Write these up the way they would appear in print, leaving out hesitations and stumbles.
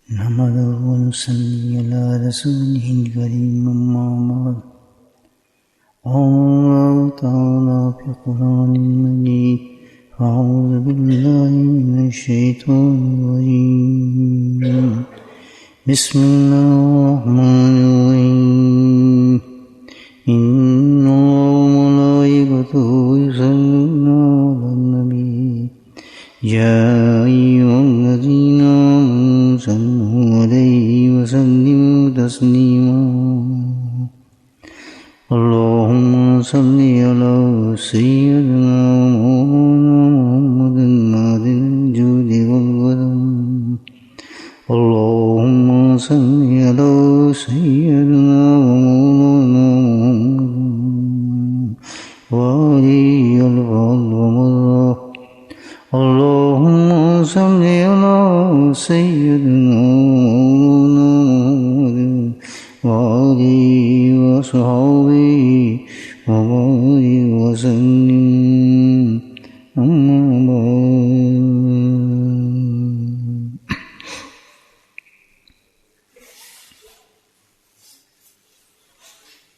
نحمده ونصلي على رسوله الكريم أما بعد قال الله تعالى في القرآن المجيد أعوذ بالله من الشيطان الرجيم بسم الله الرحمن الرحيم إن الله وملائكته يصلون على النبي يا أيها الذين آمنوا صلوا عليه وسلموا تسليما اللهم صل على سيدنا محمد نادر الجود والكرم اللهم صل على سيدنا ومولانا محمد وعلي الفضل والمرة اللهم صل على سيدنا ومولانا محمد وعلي وصحبه وبارك وسلم أما بعد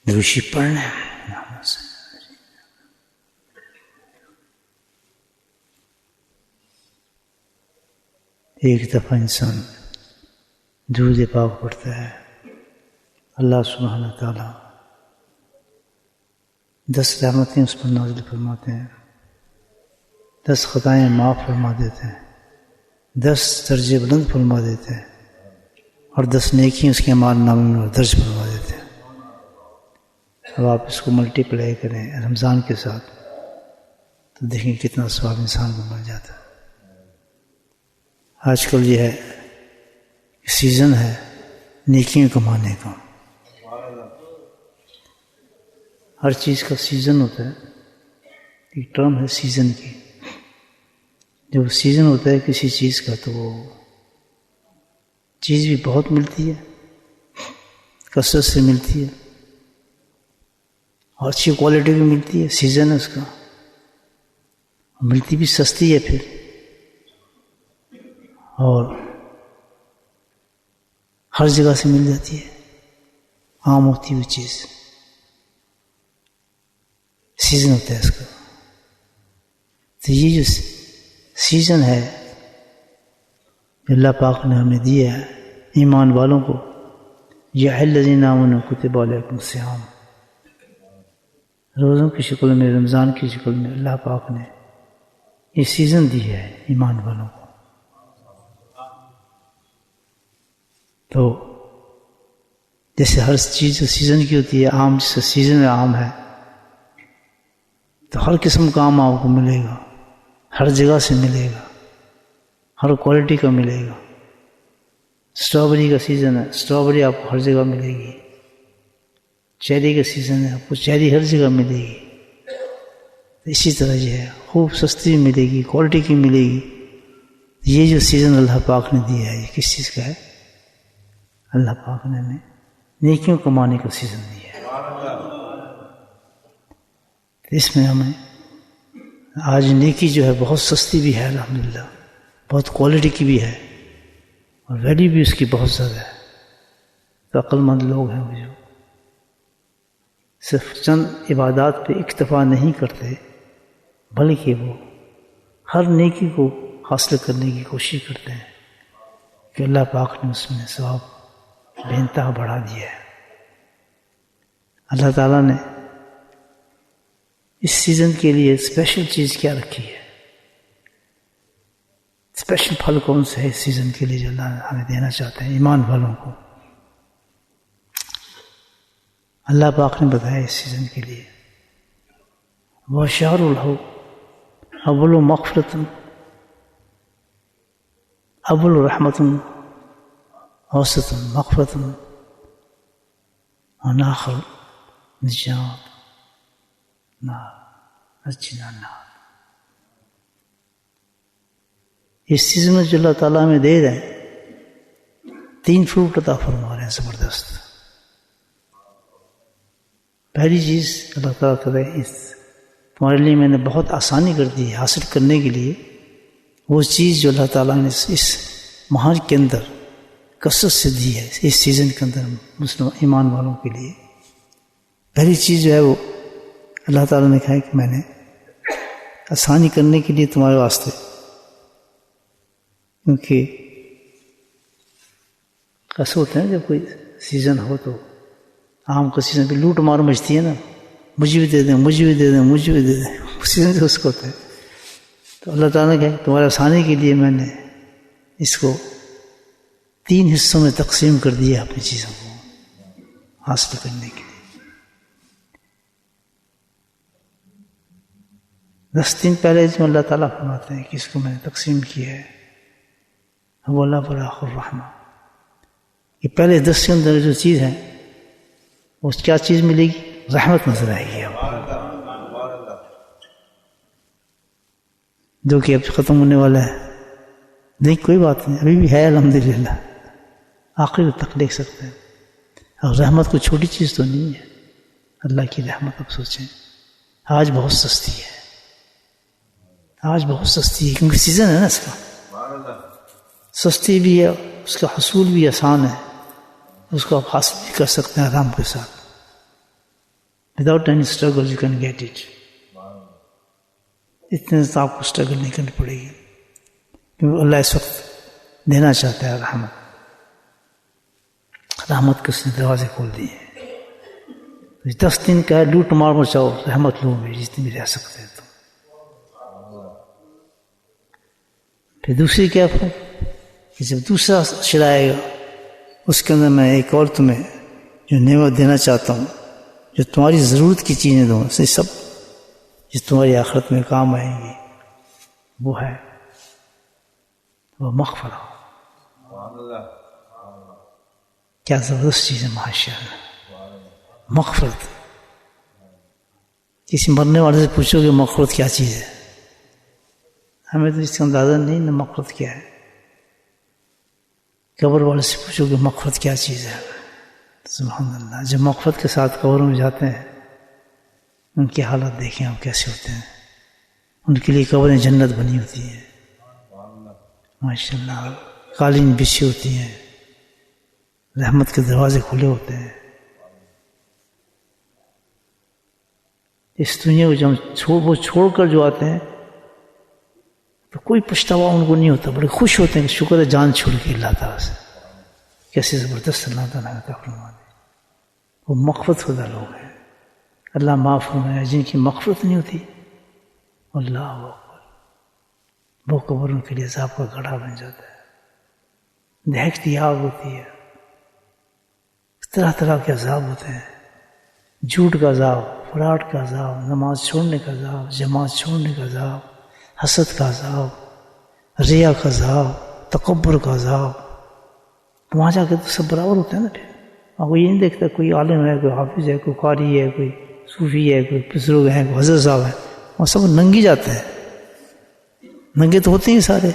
روشی پڑھنا ہے. ایک دفعہ انسان درود پاک پڑھتا ہے اللہ سبحانہ تعالیٰ 10 رحمتیں اس پر نازل فرماتے ہیں، 10 خطائیں معاف فرما دیتے ہیں، 10 درجے بلند فرما دیتے ہیں اور 10 نیکیاں اس کے اعمال نامے میں درج فرما دیتے ہیں. اب آپ اس کو ملٹی پلائی کریں رمضان کے ساتھ تو دیکھیں کتنا ثواب انسان کو مل جاتا ہے. آج کل یہ ہے سیزن ہے نیکیاں کمانے کا، ہر چیز کا سیزن ہوتا ہے. ایک ٹرم ہے سیزن کی، جب سیزن ہوتا ہے کسی چیز کا تو وہ چیز بھی بہت ملتی ہے، کثرت سے ملتی ہے اور اچھی کوالٹی بھی ملتی ہے. سیزن ہے اس کا، ملتی بھی سستی ہے پھر، اور ہر جگہ سے مل جاتی ہے، عام ہوتی ہوئی چیز. سیزن ہوتا ہے اس کا. تو یہ جو سیزن ہے اللہ پاک نے ہمیں دیا ہے ایمان والوں کو، یا الذین آمنوا کتب علیکم الصیام، روزوں کی شکل میں، رمضان کی شکل میں اللہ پاک نے یہ سیزن دی ہے ایمان والوں کو. تو جیسے ہر چیز سیزن کی ہوتی ہے، آم جیسے سیزن عام ہے تو ہر قسم کا آم آپ کو ملے گا، ہر جگہ سے ملے گا، ہر کوالٹی کا ملے گا. اسٹرابری کا سیزن ہے، اسٹرابری آپ کو ہر جگہ ملے گی. چیری کا سیزن ہے، آپ کو چیری ہر جگہ ملے گی. اسی طرح یہ ہے، خوب سستی ملے گی، کوالٹی کی ملے گی. یہ جو سیزن اللہ پاک نے دیا ہے یہ کس چیز کا ہے؟ اللہ پاک نے ہمیں نیکیوں کمانے کا سیزن دیا ہے. اس میں ہمیں آج نیکی جو ہے بہت سستی بھی ہے الحمدللہ، بہت کوالٹی کی بھی ہے اور ویلیو بھی اس کی بہت زیادہ ہے. تو عقل مند لوگ ہیں وہ جو صرف چند عبادات پہ اکتفا نہیں کرتے بلکہ وہ ہر نیکی کو حاصل کرنے کی کوشش کرتے ہیں کہ اللہ پاک نے اس میں ثواب بے انتہا بڑھا دیا ہے. اللہ تعالیٰ نے اس سیزن کے لیے اسپیشل چیز کیا رکھی ہے؟ اسپیشل پھل کون سے ہے اس سیزن کے لیے جو اللہ ہمیں دینا چاہتے ہیں ایمان والوں کو؟ اللہ پاک نے بتایا اس سیزن کے لیے وہ شہر الحو اول مغفرت اول رحمت اوسط مغفرت وناخر نجات نار. اس سیزن میں جو اللہ تعالیٰ ہمیں دے رہے ہیں 3 فروٹ عطا فرما رہے ہیں زبردست. پہلی چیز اللہ تعالیٰ کرے تمہارے لیے میں نے بہت آسانی کر دی ہے حاصل کرنے کے لیے وہ چیز جو اللہ تعالیٰ نے اس ماہ کے اندر کثرت سے دی ہے اس سیزن کے اندر مسلم ایمان والوں کے لیے. پہلی چیز جو ہے وہ اللہ تعالیٰ نے کہا ہے کہ میں نے آسانی کرنے کے لیے تمہارے واسطے، کیونکہ ایسا ہوتا ہے جب کوئی سیزن ہو تو آم کا سیزن پہ لوٹ مار مچتی ہے نا، مجھے بھی دے دیں، مجھے بھی دے دیں، مجھے بھی دے دیں، سیزن سے اس کو ہوتا ہے. تو اللہ تعالیٰ نے کہا کہ تمہارے آسانی کے لیے میں نے اس کو 3 حصوں میں تقسیم کر دیا اپنی چیزوں کو حاصل کرنے کے لیے. 10 دن پہلے جو اللہ تعالیٰ فرماتے ہیں کہ اس کو میں نے تقسیم کیا ہے، وہ اللہ براق الرحمہ. یہ پہلے 10 کے اندر جو چیز ہے وہ کیا چیز ملے گی؟ رحمت نظر آئے گی آپ کو، جو کہ اب ختم ہونے والا ہے. نہیں کوئی بات نہیں، ابھی بھی ہے الحمدللہ، آخر تک دیکھ سکتے ہیں. اور رحمت کوئی چھوٹی چیز تو نہیں ہے. اللہ کی رحمت اب سوچیں، آج بہت سستی ہے، آج بہت سستی ہے، کیونکہ سیزن ہے نا اس کا. سستی بھی ہے، اس کا حصول بھی آسان ہے، اس کو آپ حاصل بھی کر سکتے ہیں آرام کے ساتھ. Without any struggle you can get it. اتنے سے آپ کو اسٹرگل نہیں کرنی پڑے گی، کیونکہ اللہ اس وقت دینا چاہتا ہے رحمت. رحمت کے اس نے دروازے کھول دیے. 10 دن کا ہے، لوٹ مار مچاؤ، رحمت لو بھی جتنی بھی رہ سکتے ہیں. تو پھر دوسری کیا کہ جب دوسرا عشرہ آئے گا اس کے اندر میں ایک اور تمہیں جو نعمت دینا چاہتا ہوں، جو تمہاری ضرورت کی چیزیں دوں، سے سب جو تمہاری آخرت میں کام آئیں گی، وہ ہے وہ مغفرہ. کیا زبردست چیز ہے ماشاءاللہ مغفرت. کسی مرنے والے سے پوچھو کہ مغفرت کیا چیز ہے، ہمیں تو اس کا اندازہ نہیں نہ مغفرت کیا ہے. قبر والے سے پوچھو کہ مغفرت کیا چیز ہے. سبحان اللہ. جب مغفرت کے ساتھ قبروں میں جاتے ہیں ان کی حالت دیکھیں آپ کیسے ہوتے ہیں. ان کے لیے قبریں جنت بنی ہوتی ہیں ماشاء اللہ، قالین بچھی ہوتی ہیں، رحمت کے دروازے کھلے ہوتے ہیں. اس دنیا کو جب وہ چھوڑ کر جو آتے ہیں تو کوئی پچھتاوا ان کو نہیں ہوتا، بڑے خوش ہوتے ہیں کہ شکر ہے جان چھوڑ کے اللہ تعالیٰ سے. کیسے زبردست اللہ تعالیٰ کا فرما دے. وہ مغفرت خدا لوگ ہیں، اللہ معاف فرمایا. جن کی مغفرت نہیں ہوتی اللہ اکبر، وہ قبروں کے لیے عذاب کا گڑھا بن جاتا ہے. دہکتی آگ ہوتی ہے، طرح طرح کے عذاب ہوتے ہیں. جھوٹ کا عذاب، فراڈ کا عذاب، نماز چھوڑنے کا عذاب، جماعت چھوڑنے کا عذاب، حسد کا عذاب، ریا کا عذاب، تکبر کا عذاب. وہاں جا کے تو سب برابر ہوتے ہیں نا. پھر آپ کو یہ نہیں دیکھتا کوئی عالم ہے، کوئی حافظ ہے، کوئی قاری ہے، کوئی صوفی ہے، کوئی بزرگ ہیں، کوئی حضرت صاحب ہیں. وہاں سب ننگی جاتے ہیں، ننگے تو ہوتے ہی سارے.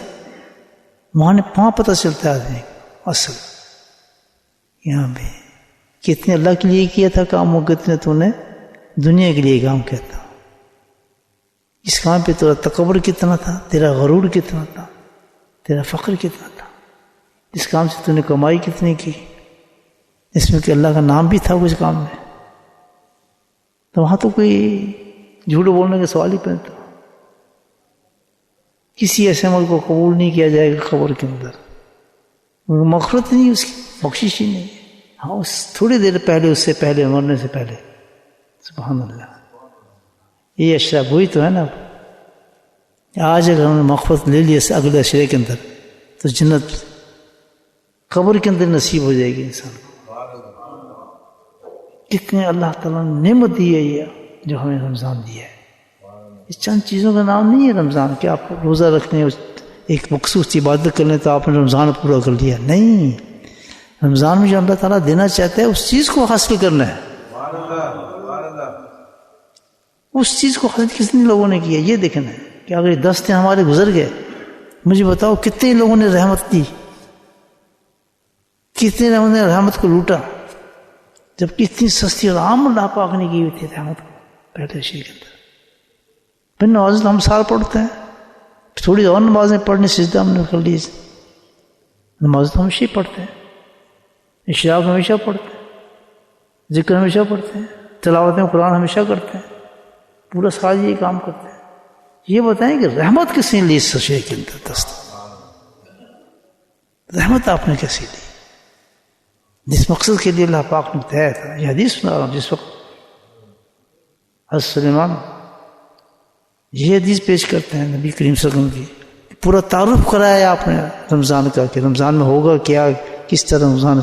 وہاں پتہ چلتا ہے آدمی اصل. یہاں بھی کتنے اللہ کے لیے کیا تھا کام، وہ کتنے تو نے دنیا کے لیے کام کیا تھا. اس کام پہ تیرا تکبر کتنا تھا، تیرا غرور کتنا تھا، تیرا فخر کتنا تھا. اس کام سے تو نے کمائی کتنی کی، اس میں کہ اللہ کا نام بھی تھا کچھ کام میں. تو وہاں تو کوئی جھوٹ بولنے کا سوال ہی پہنتا. کسی ایسے عمل کو قبول نہیں کیا جائے گا قبر کے اندر. مغفرت نہیں، اس کی بخشش ہی نہیں. ہاں تھوڑی دیر پہلے، اس سے پہلے مرنے سے پہلے. سبحان اللہ. یہ اشرا وہی تو ہے نا. آج اگر ہم نے مغفرت لے لیا اگلے اشرے کے اندر تو جنت قبر کے اندر نصیب ہو جائے گی انسان کو. کتنے اللہ تعالیٰ نے نعمت دی ہے یہ جو ہمیں رمضان دیا ہے. اس چند چیزوں کا نام نہیں ہے رمضان کہ آپ روزہ رکھ لیں، ایک مخصوص عبادت کر لیں تو آپ نے رمضان پورا کر لیا. نہیں، رمضان میں جو اللہ تعالیٰ دینا چاہتا ہے اس چیز کو حاصل کرنا ہے. اس چیز کو حاصل کتنے لوگوں نے کیا یہ دیکھنا ہے. کہ اگر 10 دن ہمارے گزر گئے، مجھے بتاؤ کتنے لوگوں نے رحمت دی، کتنے لوگوں نے رحمت کو لوٹا، جب کتنی سستی اور عام اللہ پاک نے کی ہوئی تھی رحمت کو پہلے شیء کے اندر. پھر نماز ہم سال پڑھتے ہیں، تھوڑی اور نمازیں پڑھنے سجدہ ہم نے کر لی. نماز تو ہم شی پڑھتے ہیں، اشراق ہمیشہ پڑھتے ہیں، ذکر ہمیشہ پڑھتے ہیں، تلاوت قرآن ہمیشہ کرتے ہیں، پورا سال یہ کام کرتے ہیں۔ یہ بتائیں کہ رحمت کس نے لی اس شے کے اندر؟ دست رحمت آپ نے کیسی لی؟ جس مقصد کے لیے اللہ پاک نے بتایا تھا، یہ حدیث سنا رہا ہوں، جس وقت حضرت سلیمان یہ حدیث پیش کرتے ہیں نبی کریم صلی اللہ علیہ وسلم کی، پورا تعارف کرایا آپ نے رمضان کا کہ رمضان میں ہوگا کیا، کس طرح رمضان،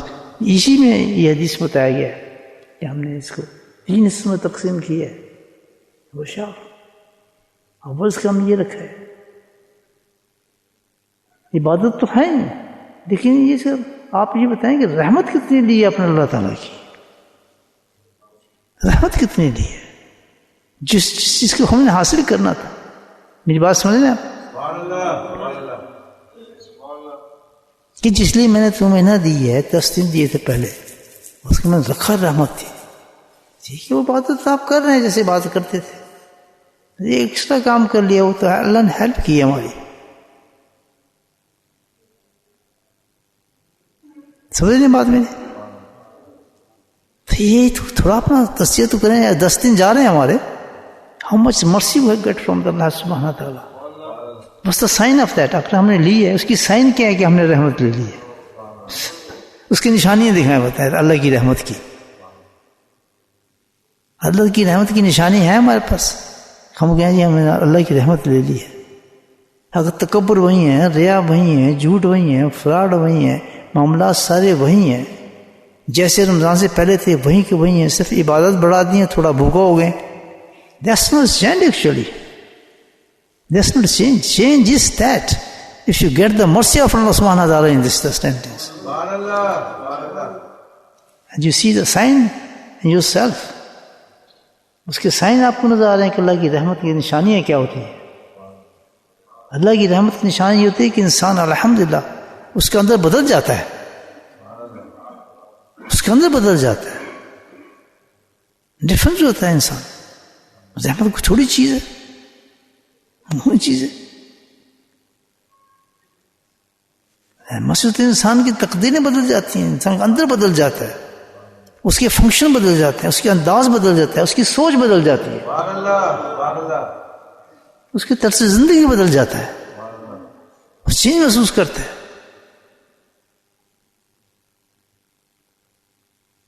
اسی میں یہ حدیث بتایا گیا ہے کہ ہم نے اس کو 3 حصوں میں تقسیم کی ہے۔ وہ شاہ اول اس کا ہم یہ رکھا ہے، عبادت تو ہے نہیں، لیکن یہ سب آپ یہ بتائیں کہ رحمت کتنی لی ہے اپنے اللہ تعالیٰ کی، رحمت کتنی لی ہے جس چیز کو ہم نے حاصل کرنا تھا۔ میری بات سمجھ رہے ہیں آپ کہ جس لیے میں نے تمہیں نہ دی ہے، 10 دن دیے تھے پہلے، اس کو میں نے رکھا رحمت تھی، ٹھیک ہے، وہ عبادت آپ کر رہے ہیں جیسے بات کرتے تھے، یہ ایکسٹرا کام کر لیا، وہ تو اللہ نے ہیلپ کی ہماری، سمجھ رہے ہیں بات میں؟ تو یہ تھوڑا اپنا تصفیہ تو کریں، 10 دن جا رہے ہیں ہمارے، how much mercy we get from the Allah subhanahu wa ta'ala. What's the sign of that? اگر ہم نے لی ہے، اس کی سائن کیا ہے کہ ہم نے رحمت لے لی ہے؟ اس کی نشانیاں دکھائیں، بتائیں اللہ کی رحمت کی، اللہ کی رحمت کی نشانی ہے ہمارے پاس، ہم کہیں جی ہم نے اللہ کی رحمت لے لی ہے۔ اگر تکبر وہی ہیں، ریا وہی ہیں، جھوٹ وہی ہیں، فراڈ وہی ہیں، معاملات سارے وہی ہیں جیسے رمضان سے پہلے تھے، وہی کے وہی ہیں، صرف عبادت بڑھا دی ہیں، تھوڑا بھوکا ہو گئے، that's not change actually. That's not change. Change is that if you get the mercy of Allah subhanahu wa ta'ala in this sentence, and you see the sign in yourself, اس کے سائن آپ کو نظر آ رہے ہیں کہ اللہ کی رحمت کی نشانیاں کیا ہوتی ہیں۔ اللہ کی رحمت کی نشانی یہ ہوتی ہے کہ انسان الحمدللہ اس کے اندر بدل جاتا ہے، اس کے اندر بدل جاتا ہے، ڈفرنس ہوتا ہے انسان۔ رحمت کوئی تھوڑی چیز ہے، وہی چیز ہے۔ مسجد انسان کی تقدیریں بدل جاتی ہیں، انسان کا اندر بدل جاتا ہے، اس کے فنکشن بدل جاتے ہیں، اس کے انداز بدل جاتا ہے، اس کی سوچ بدل جاتی ہے، اس کے طرز زندگی بدل جاتا ہے، اس چیز محسوس کرتا ہے،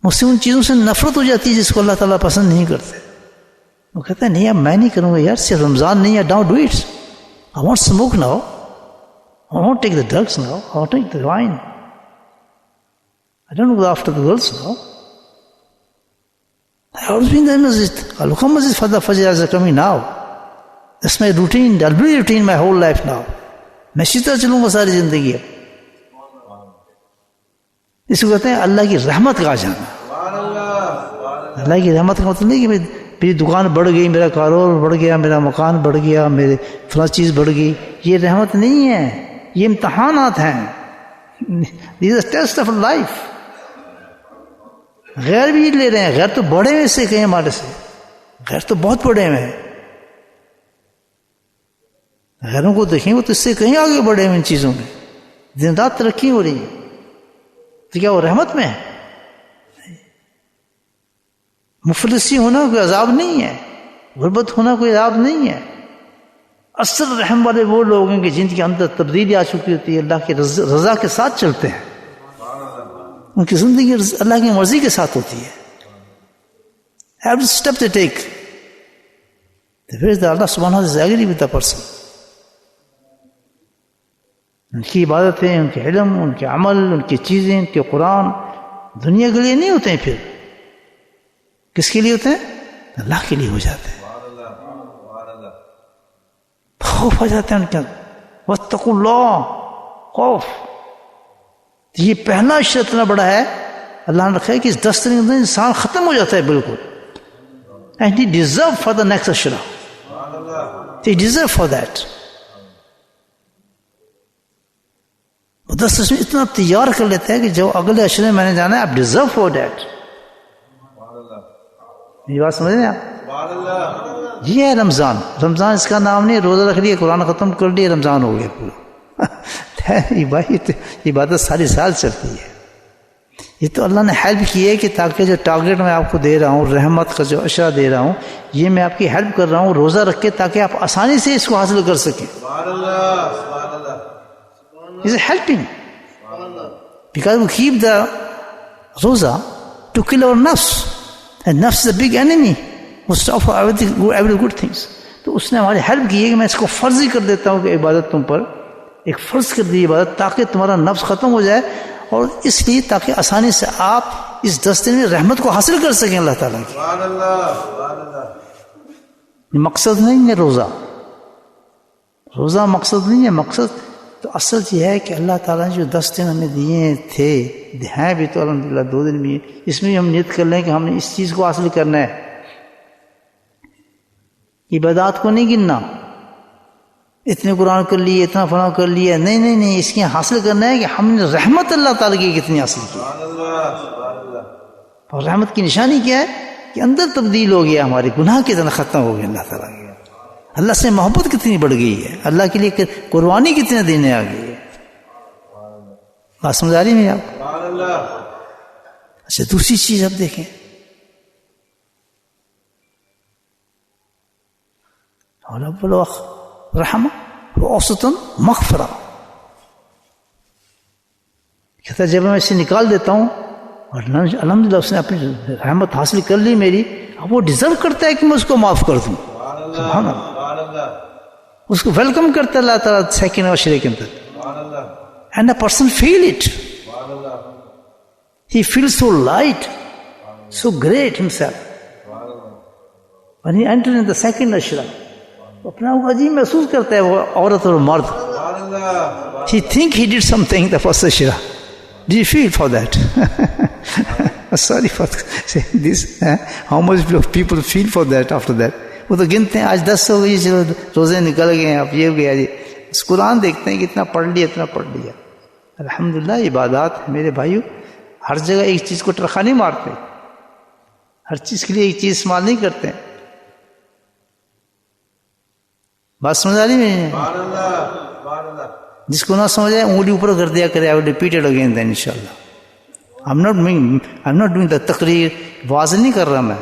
اس سے ان چیزوں سے نفرت ہو جاتی ہے جس کو اللہ تعالیٰ پسند نہیں کرتے۔ وہ کہتا ہے نہیں اب میں نہیں کروں گا یار، صرف رمضان نہیں ہے، don't do it, I want smoke now, I want take the drugs now, I want take the wine, I don't go after the girls now, I always been in the masjid. I'll come masjid for the fajr as I coming now. That's my routine. That'll be routine my whole life now. میں اسی طرح چلوں گا ساری زندگی۔ اس کو کہتے ہیں اللہ کی رحمت کا جانا۔ اللہ کی رحمت کا مطلب نہیں کہ میری دکان بڑھ گئی، میرا کاروبار بڑھ گیا، میرا مکان بڑھ گیا، میرے فلاں چیز بڑھ گئی، یہ رحمت نہیں ہے، یہ امتحانات ہیں۔ These are tests of life. غیر بھی لے رہے ہیں، غیر تو بڑے ہوئے سے کہیں ہمارے سے، غیر تو بہت بڑے ہوئے ہیں، غیروں کو دیکھیں وہ تو اس سے کہیں آگے بڑھے ہوئے ان چیزوں میں، دن رات ترقی ہو رہی ہے، تو کیا وہ رحمت میں ہے؟ مفلسی ہونا کوئی عذاب نہیں ہے، غربت ہونا کوئی عذاب نہیں ہے۔ اصل رحم والے وہ لوگ ہیں کہ جن کے اندر تبدیلی آ چکی ہوتی ہے، اللہ کی رضا کے ساتھ چلتے ہیں، ان کی زندگی اللہ کی مرضی کے ساتھ ہوتی ہے۔ Every step they take, Allah subhanahu wa ta'ala is angry with the person. ان کی عبادتیں، ان کے علم، ان کے عمل، ان کی چیزیں، ان کے قرآن دنیا کے لیے نہیں ہوتے ہیں، پھر کس کے لیے ہوتے ہیں؟ اللہ کے لیے ہو جاتے ہیں، خوف ہو جاتے ہیں ان کے اندر، واتقوا اللہ، خوف۔ یہ پہلا عشرہ اتنا بڑا ہے اللہ نے رکھا ہے کہ اس 10 دن کے اندر انسان ختم ہو جاتا ہے بالکل، and he deserve for the next Ishrah, he deserve for that۔ 10 میں اتنا تیار کر لیتا ہے کہ جو اگلے عشرے میں نے جانا ہے، آپ deserve for that۔ یہ بات سمجھ رہے ہیں آپ؟ یہ ہے رمضان۔ رمضان اس کا نام نہیں، روزہ رکھ لیا، قرآن ختم کر لیا، رمضان ہو گیا پورا۔ عبادت ساری سال چلتی ہے، یہ تو اللہ نے ہیلپ کی ہے کہ تاکہ جو ٹارگیٹ میں آپ کو دے رہا ہوں، رحمت کا جو اشرہ دے رہا ہوں، یہ میں آپ کی ہیلپ کر رہا ہوں روزہ رکھ کے، تاکہ آپ آسانی سے اس کو حاصل کر سکیں. He's helping. Because we keep the roza to kill our nafs. And nafs is a big enemy. وہ stop for every good things. تو اس نے ہماری ہیلپ کی ہے کہ میں اس کو فرض ہی کر دیتا ہوں کہ عبادت تم پر ایک فرض کر دی عبادت، تاکہ تمہارا نفس ختم ہو جائے، اور اس لیے تاکہ آسانی سے آپ اس 10 دن میں رحمت کو حاصل کر سکیں اللہ تعالیٰ کی. مقصد نہیں ہے روزہ، روزہ مقصد نہیں ہے. مقصد تو اصل یہ ہے کہ اللہ تعالیٰ نے جو 10 دن ہمیں دیے تھے، ہیں بھی تو الحمدللہ 2 دن بھی، اس میں ہم نیت کر لیں کہ ہم نے اس چیز کو حاصل کرنا ہے. عبادات کو نہیں گننا، اتنے قرآن کر لیے، اتنا فلاں کر لیا، نہیں نہیں نہیں، اس کی حاصل کرنا ہے کہ ہم نے رحمت اللہ تعالیٰ کی کتنی حاصل کی. اور رحمت کی نشانی کیا ہے کہ اندر تبدیل ہو گیا، ہمارے گناہ کتنا ختم ہو گیا اللہ تعالیٰ کے، اللہ سے محبت کتنی بڑھ گئی ہے، اللہ کے لیے قربانی کتنے دینے آ گئی ہے. بات سمجھ آ رہی ہے آپ کو؟ اچھا دوسری چیز اب دیکھیں، رحمہ اوسطاً مغفرہ. کہتا ہے جب میں اسے نکال دیتا ہوں اور الحمدللہ اس نے اپنی رحمت حاصل کر لی میری، اب وہ ڈیزرو کرتا ہے کہ میں اس کو معاف کر دوں. سبحان اللہ، اس کو ویلکم کرتا ہے اللہ تعالیٰ سیکنڈ عشرے کے اندر. And a person feel it, he feel so light, so great himself when he entered in the second عشرہ. اپنا وہ عجیب محسوس کرتا ہے وہ عورت اور مرد. He think he did something the first Ishrah. Do you feel for that? Sorry for saying this. How much people feel for that after that? وہ تو گنتے ہیں آج 10 ہو گئی، چلو روزے نکل گئے ہیں، اب یہ ہو گیا جی. اس قرآن دیکھتے ہیں کہ اتنا پڑھ لیا، اتنا پڑھ لیا. الحمدللہ عبادات میرے بھائیو ہر جگہ ایک چیز کو ٹرخا نہیں مارتے، ہر چیز کے لیے ایک چیز استعمال نہیں کرتے. بات سمجھ آ رہی ہے؟ جس کو نہ سمجھ آئے انگلی اوپر کر دیا کرے. I will repeat it again then inshallah. I'm not doing the تقریر، واضح نہیں کر رہا میں،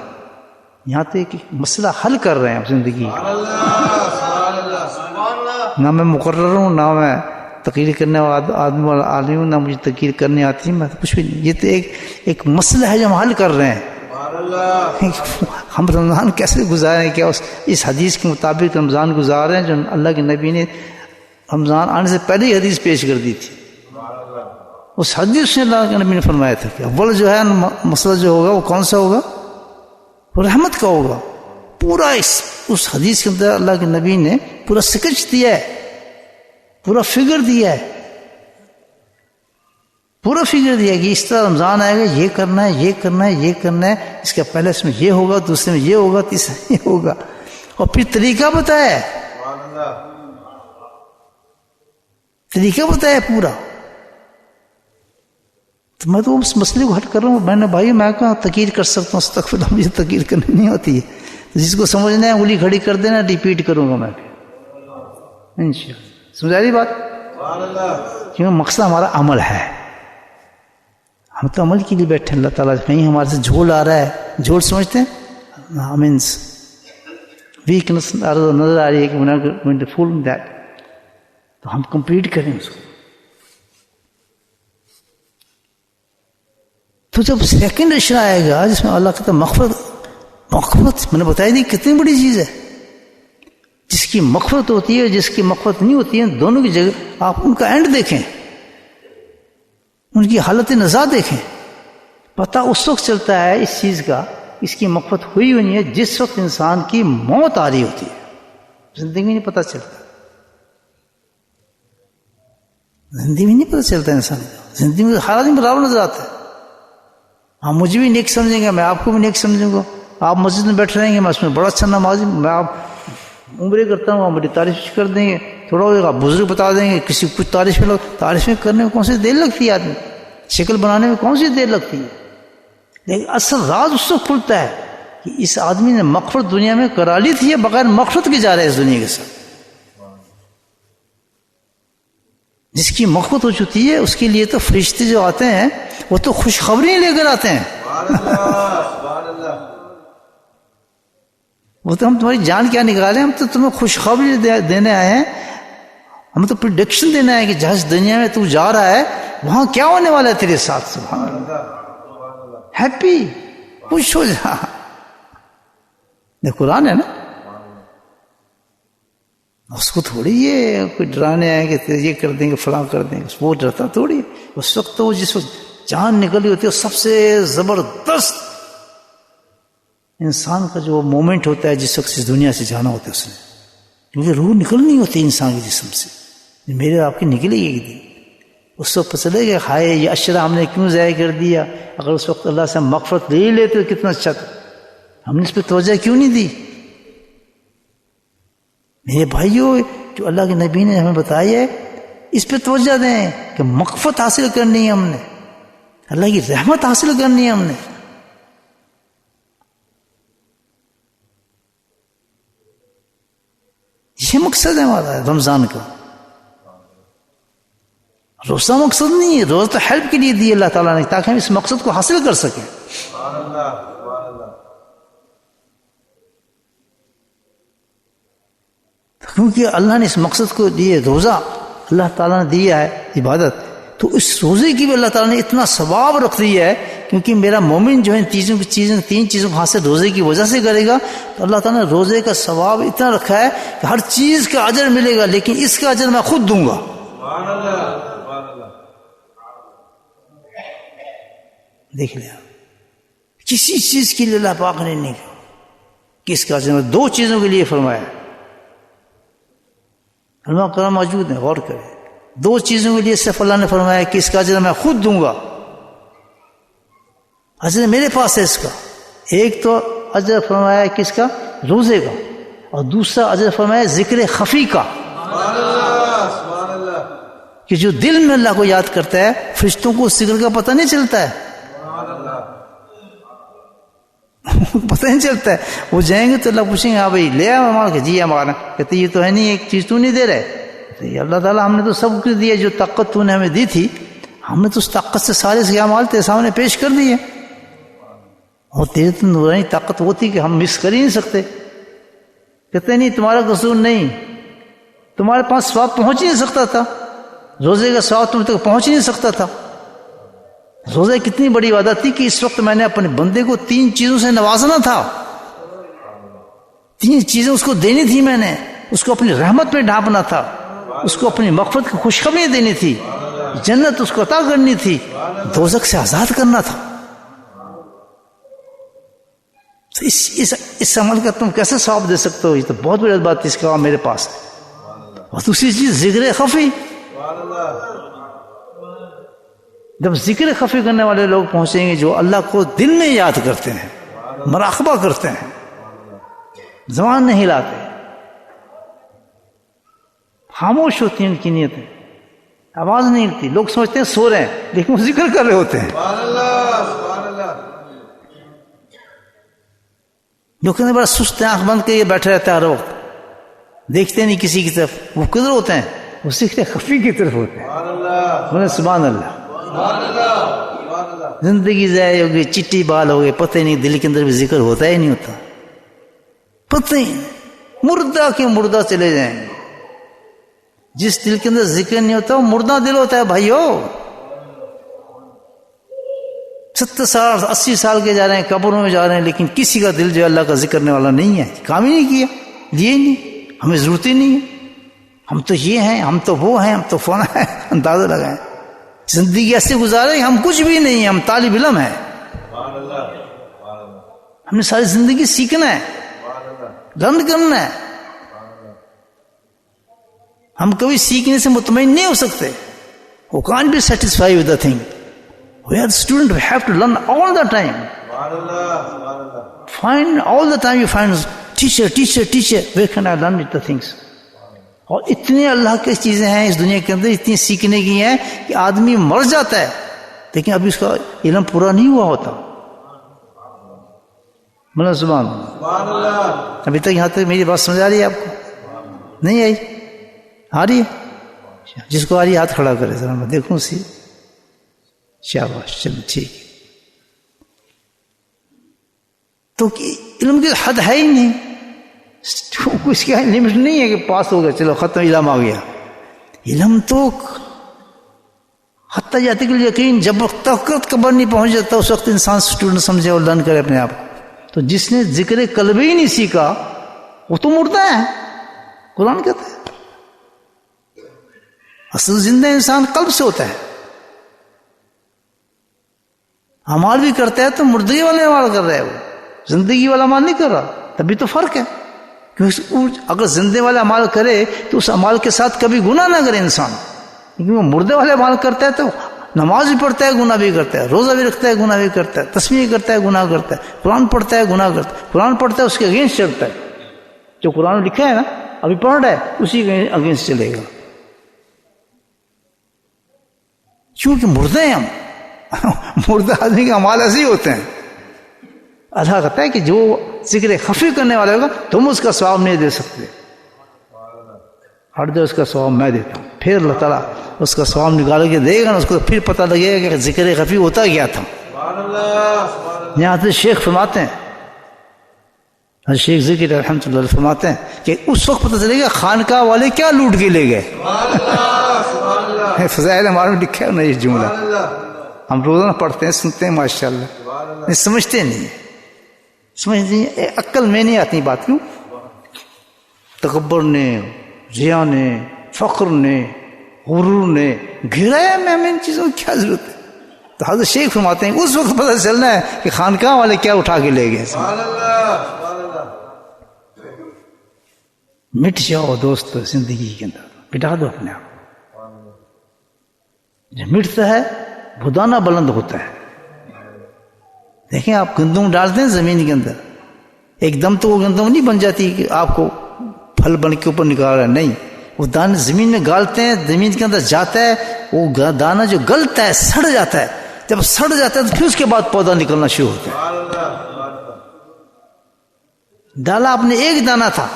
یہاں تو ایک مسئلہ حل کر رہے ہیں زندگی. نہ میں مقرر ہوں، نہ میں تقریر کرنے والا آدمی والا عالم ہوں، نہ مجھے تقریر کرنے آتی ہے، میں تو کچھ بھی نہیں. یہ تو ایک مسئلہ ہے جو ہم حل کر رہے ہیں. ہم رمضان کیسے گزاریں، کیا اس حدیث کے مطابق رمضان گزار رہے ہیں جو اللہ کے نبی نے رمضان آنے سے پہلے ہی حدیث پیش کر دی تھی. اس حدیث میں اللہ کے نبی نے فرمایا تھا کہ اول جو ہے مسئلہ جو ہوگا وہ کون سا ہوگا؟ وہ رحمت کا ہوگا. پورا اس حدیث کے اندر اللہ کے نبی نے پورا سکیچ دیا ہے، پورا فگر دیا ہے، پورا فگر دیا کہ اس طرح رمضان آئے گا، یہ کرنا ہے، یہ کرنا ہے، یہ کرنا ہے، اس کے پہلے اس میں یہ ہوگا، دوسرے میں یہ ہوگا، تیسرے میں یہ ہوگا، اور پھر طریقہ بتایا ہے، طریقہ بتایا پورا. تو میں تو اس مسئلے کو حل کر رہا ہوں. میں نے بھائی میں کہاں تقریر کر سکتا ہوں، استغفر اللہ، مجھے تقریر کرنی نہیں ہوتی ہے. جس کو سمجھنا ہے انگلی کھڑی کر دینا، ریپیٹ کروں گا میں انشاءاللہ. سمجھ آ رہی بات؟ کیونکہ مقصد ہمارا عمل ہے، ہم تو عمل کے لیے بیٹھے. اللہ تعالیٰ کہیں ہمارے سے جھول آ رہا ہے، جھول سمجھتے ہیں مینس ویکنس نظر آ رہی ہے کہ فل دیٹ، تو ہم کمپلیٹ کریں اس کو. تو جب سیکنڈ عشرہ آئے گا جس میں اللہ کہتا ہے مغفرت میں نے بتایا نہیں کتنی بڑی چیز ہے. جس کی مغفرت ہوتی ہے، جس کی مغفرت نہیں ہوتی ہے، دونوں کی جگہ آپ ان کا اینڈ دیکھیں، ان کی حالت نزاع دیکھیں. پتہ اس وقت چلتا ہے اس چیز کا، اس کی مغفرت ہوئی نہیں ہے جس وقت انسان کی موت آ رہی ہوتی ہے. زندگی میں نہیں پتہ چلتا، زندگی میں نہیں پتہ چلتا انسان کا. زندگی میں حالات میں برابر نظر آتا ہے. ہاں مجھے بھی نیک سمجھیں گے، میں آپ کو بھی نیک سمجھوں گا. آپ مسجد میں بیٹھ رہیں گے، میں اس میں بڑا اچھا نمازی، میں آپ عمرے کرتا ہوں، آپ میری تعریف کر دیں گے. تھوڑا ہوگا آپ بزرگ بتا دیں گے، کسی کچھ تعریفیں کرنے میں کون سی دیر لگتی ہے، آدمی شکل بنانے میں کون سی دیر لگتی ہے. لیکن اصل راز اس وقت کھلتا ہے کہ اس آدمی نے مغفرت دنیا میں کرا لی تھی، بغیر مغفرت کے جا رہے اس دنیا کے ساتھ. جس کی مغفرت ہو چکی ہے اس کے لیے تو فرشتے جو آتے ہیں وہ تو خوشخبری لے کر آتے ہیں. وہ تو ہم تمہاری جان کیا نکالے, ہم تو تمہیں خوشخبری دینے آئے ہیں, ہم تو پریڈکشن دینا ہے کہ جس دنیا میں تو جا رہا ہے وہاں کیا ہونے والا ہے تیرے ساتھ. سبحان اللہ, ہیپی, خوش ہو جا. قرآن ہے نا, اس کو تھوڑی یہ کوئی ڈرانے آئے کہ یہ کر دیں گے فلاں کر دیں گے, وہ ڈرتا تھوڑی. اس وقت تو جس وقت جان نکلی ہوتی ہے سب سے زبردست انسان کا جو مومنٹ ہوتا ہے جس وقت اس دنیا سے جانا ہوتا ہے اس نے, کیونکہ روح نکلنی ہوتی ہے انسان کے جسم سے, میرے آپ کی نکلے گی ایک دن. اس وقت پتہ چلے گا ہائے یہ اشرا ہم نے کیوں ضائع کر دیا, اگر اس وقت اللہ سے ہم مغفرت لے لیتے تو کتنا اچھا تھا, ہم نے اس پہ توجہ کیوں نہیں دی. میرے بھائیوں, جو اللہ کے نبی نے ہمیں بتایا ہے اس پہ توجہ دیں کہ مغفرت حاصل کرنی ہے ہم نے, اللہ کی رحمت حاصل کرنی ہے ہم نے. یہ مقصد ہے ہمارا رمضان کا. روزہ مقصد نہیں ہے, روزہ تو ہیلپ کے لیے دی اللہ تعالیٰ نے تاکہ ہم اس مقصد کو حاصل کر سکیں. کیونکہ اللہ نے اس مقصد کو دیے, روزہ اللہ تعالیٰ نے دیا ہے عبادت, تو اس روزے کی بھی اللہ تعالیٰ نے اتنا ثواب رکھ دیا ہے, کیونکہ میرا مومن جو ہے تین چیزوں کو حاصل روزے کی وجہ سے کرے گا, تو اللہ تعالیٰ نے روزے کا ثواب اتنا رکھا ہے کہ ہر چیز کا اجر ملے گا, لیکن اس کا اجر میں خود دوں گا. دیکھ لیا, کسی چیز کے لیے اللہ پاک نے نہیں کہا کہ اس کا اجر, دو چیزوں کے لیے فرمایا. علماء کرام موجود ہیں, غور کریں, دو چیزوں کے لیے صرف اللہ نے فرمایا کہ اس کا اجر میں خود دوں گا, اجر میرے پاس ہے اس کا. ایک تو اجر فرمایا کس کا, روزے کا, اور دوسرا اجر فرمایا ذکر خفی کا, کہ جو دل میں اللہ کو یاد کرتا ہے فرشتوں کو اس ذکر کا پتہ نہیں چلتا ہے, پتہ نہیں چلتا ہے. وہ جائیں گے تو اللہ پوچھیں گے ہاں بھائی لے آیا مال کے, جی ہمارا, کہتے یہ تو ہے نہیں, ایک چیز تو نہیں دے رہے. اللہ تعالیٰ ہم نے تو سب کچھ دیا, جو طاقت تو نے ہمیں دی تھی ہم نے تو اس طاقت سے سارے سیاہ مال تیرے سامنے پیش کر دیے, اور تیرے تو نورانی طاقت وہ تھی کہ ہم مس کر ہی نہیں سکتے. کہتے نہیں تمہارا قصور نہیں, تمہارے پاس ثواب پہنچ ہی نہیں سکتا تھا, روزے کا ثواب تم تک پہنچ ہی نہیں سکتا تھا. روزہ کتنی بڑی عبادت تھی کہ اس وقت میں نے اپنے بندے کو 3 چیزوں سے نوازنا تھا, 3 چیزیں اس کو دینی تھی, میں نے اس کو اپنی رحمت پہ ڈھانپنا تھا, اس کو اپنی مغفرت کی خوشخبری دینی تھی, جنت اس کو عطا کرنی تھی, دوزخ سے آزاد کرنا تھا. تو اس عمل کا تم کیسے ثواب دے سکتے ہو؟ یہ تو بہت بڑی بات تھی, اس کا میرے پاس. اور دوسری چیز ذکر خفی, جب ذکر خفی کرنے والے لوگ پہنچیں گے جو اللہ کو دل میں یاد کرتے ہیں, مراقبہ کرتے ہیں, زبان نہیں ہلاتے, خاموش ہوتی ہیں ان کی نیتیں, آواز نہیں ہلتی, لوگ سمجھتے ہیں سو رہے ہیں لیکن وہ ذکر کر رہے ہوتے ہیں. جو کہتے ہیں بڑا سست ہے, آنکھ بند کے یہ بیٹھے رہتا ہے ہر وقت, دیکھتے نہیں کسی کی طرف, وہ کدھر ہوتے ہیں؟ وہ ذکر خفی کی طرف ہوتے ہیں. سبحان اللہ. زندگی ضائع ہو گئی, چٹی بال ہو گئے, پتہ نہیں دل کے اندر بھی ذکر ہوتا ہی نہیں ہوتا, پتہ ہی مردہ کے مردہ چلے جائیں گے. جس دل کے اندر ذکر نہیں ہوتا وہ مردہ دل ہوتا ہے بھائیو. 70 سال 80 سال کے جا رہے ہیں, قبروں میں جا رہے ہیں, لیکن کسی کا دل جو اللہ کا ذکر کرنے والا نہیں ہے, کام ہی نہیں کیا, لیے نہیں, ہمیں ضرورت ہی نہیں ہے, ہم تو یہ ہیں, ہم تو وہ ہیں, ہم تو فونا ہے, اندازہ لگائیں. زندگی ایسے گزارے ہم کچھ بھی نہیں ہیں, ہم طالب علم ہیں, ہم نے ساری زندگی سیکھنا ہے, لرن کرنا ہے. ہم کبھی سیکھنے سے مطمئن نہیں ہو سکتے. We can't be satisfied with the thing. We are students, we have to learn all the time. Find all the time, you find teacher, where can I learn the things? اور اتنے اللہ کی چیزیں ہیں اس دنیا کے اندر, اتنی سیکھنے کی ہیں کہ آدمی مر جاتا ہے لیکن ابھی اس کا علم پورا نہیں ہوا ہوتا. بولو سبحان اللہ. ابھی تک یہاں تک میری بات سمجھ آ رہی ہے آپ کو؟ نہیں آئی؟ آ رہی ہے؟ جس کو آ رہی ہے ہاتھ کھڑا کرے ذرا میں دیکھوں سی. شاباش چلو ٹھیک. تو علم کی حد ہے ہی نہیں, کچھ کیا لمٹ نہیں ہے کہ پاس ہو گیا چلو ختم, علم آ گیا. علم تو حتیٰ جاتے کہ یقین جب تک قبر نہیں پہنچ جاتا اس وقت انسان اسٹوڈنٹ سمجھے اور لرن کرے اپنے آپ کو. تو جس نے ذکر قلب ہی نہیں سیکھا وہ تو مردہ ہے. قرآن کہتا ہے اصل زندہ انسان قلب سے ہوتا ہے. عمال بھی کرتا ہے تو مردگی والے عمال کر رہا ہے, وہ زندگی والا عمال نہیں کر رہا. تبھی تو فرق ہے. کیونکہ اگر زندے والے عمال کرے تو اس عمال کے ساتھ کبھی گناہ نہ کرے انسان. کیونکہ وہ مردے والے عمال کرتا ہے تو نماز بھی پڑھتا ہے گناہ بھی کرتا ہے, روزہ بھی رکھتا ہے گناہ بھی کرتا ہے, تسبیح کرتا ہے گناہ کرتا ہے, قرآن پڑھتا ہے گناہ کرتا ہے. قرآن پڑھتا ہے اس کے اگینسٹ چلتا ہے. جو قرآن میں لکھا ہے نا ابھی پڑھ رہا ہے اسی کے اگینسٹ چلے گا. کیونکہ مردے ہیں ہم. مردہ آدمی کے اعمال ایسے ہی ہوتے ہیں. اللہ کہتا ہے کہ جو ذکر خفی کرنے والا ہوگا تم اس کا ثواب نہیں دے سکتے, ہٹ دے اس کا ثواب میں دیتا ہوں. پھر اللہ تعالیٰ اس کا ثواب نکال کے دے گا نا, اس کو پھر پتہ لگے گا کہ ذکر خفی ہوتا کیا تھا. یہاں سے شیخ فرماتے ہیں, شیخ ذکر رحمۃ اللہ فرماتے ہیں کہ اس وقت پتہ چلے گا خانقاہ والے کیا لوٹ کے لے گئے. فضائل ہمارے میں لکھا ہے نا یہ جملہ, ہم روزانہ پڑھتے ہیں سنتے ہیں ماشاء اللہ, سمجھتے نہیں, سمجھتے عقل میں نہیں آتی بات. کیوں؟ تکبر نے, ریا نے, فخر نے, غرور نے گھرایا میں ہمیں ان چیزوں کی کیا ضرورت ہے. تو حضرت شیخ فرماتے ہیں اس وقت پتہ چلنا ہے کہ خانقاہ والے کیا اٹھا کے لے گئے. مٹ جاؤ دوست زندگی کے اندر, مٹا دو اپنے آپ. جب مٹتا ہے وہ دانہ بلند ہوتا ہے. دیکھیں آپ گندم ڈالتے ہیں زمین کے اندر, ایک دم تو وہ گندم نہیں بن جاتی کہ آپ کو پھل بن کے اوپر نکال رہا ہے, نہیں. وہ دانے زمین میں گالتے ہیں, زمین کے اندر جاتا ہے, وہ دانہ جو گلتا ہے سڑ جاتا ہے. جب سڑ جاتا ہے تو پھر اس کے بعد پودا نکلنا شروع ہوتا ہے. ڈالا آپ نے ایک دانہ تھا,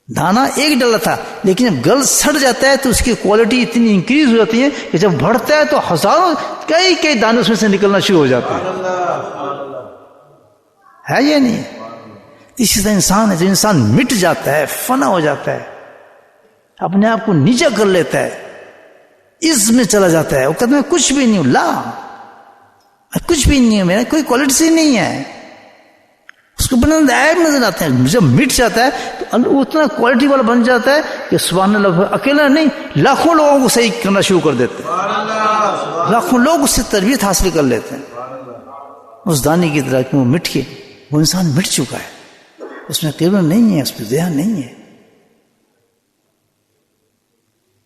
دانا ایک ڈالا تھا, لیکن جب گل سڑ جاتا ہے تو اس کی کوالٹی اتنی انکریز ہو جاتی ہے کہ جب بڑھتا ہے تو ہزاروں کئی دانے اس میں سے نکلنا شروع ہو جاتے ہیں. ہے یا نہیں؟ اسی طرح انسان ہے, جو انسان مٹ جاتا ہے, فنا ہو جاتا ہے, اپنے آپ کو نیچا کر لیتا ہے, اس میں چلا جاتا ہے, وہ کہتا ہے کچھ بھی نہیں ہوں, لا کچھ بھی نہیں ہے, میرا کوئی کوالٹی نہیں ہے, اس کو بلند عیب نظر آتے ہیں. جب مٹ جاتا ہے تو اتنا کوالٹی والا بن جاتا ہے کہ سبحان اللہ اکیلا نہیں لاکھوں لوگوں کو صحیح کرنا شروع کر دیتے ہیں, لاکھوں لوگ اس سے تربیت حاصل کر لیتے ہیں اس دانے کی طرح کہ وہ مٹ کے, وہ انسان مٹ چکا ہے, اس میں قبر نہیں ہے, اس میں ذہن نہیں ہے.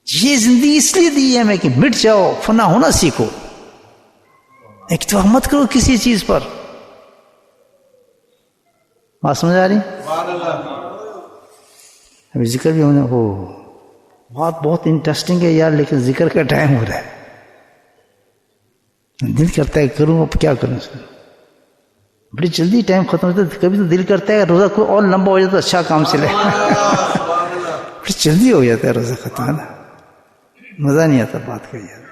یہ زندگی اس لیے دی ہے ہمیں کہ مٹ جاؤ, فنا ہونا سیکھو, اکتفا مت کرو کسی چیز پر. بات سمجھ آ رہی؟ ابھی ذکر بھی ہونے, ہو بات بہت انٹرسٹنگ ہے یار, لیکن ذکر کا ٹائم ہو رہا ہے. دل کرتا ہے کروں, اب کیا کروں, بڑی جلدی ٹائم ختم ہوتا ہے. کبھی تو دل کرتا ہے روزہ کوئی اور لمبا ہو جاتا ہے, اچھا کام چلے. بڑی جلدی ہو جاتا ہے روزہ ختم, ہے نا, مزہ نہیں آتا بات کا یار.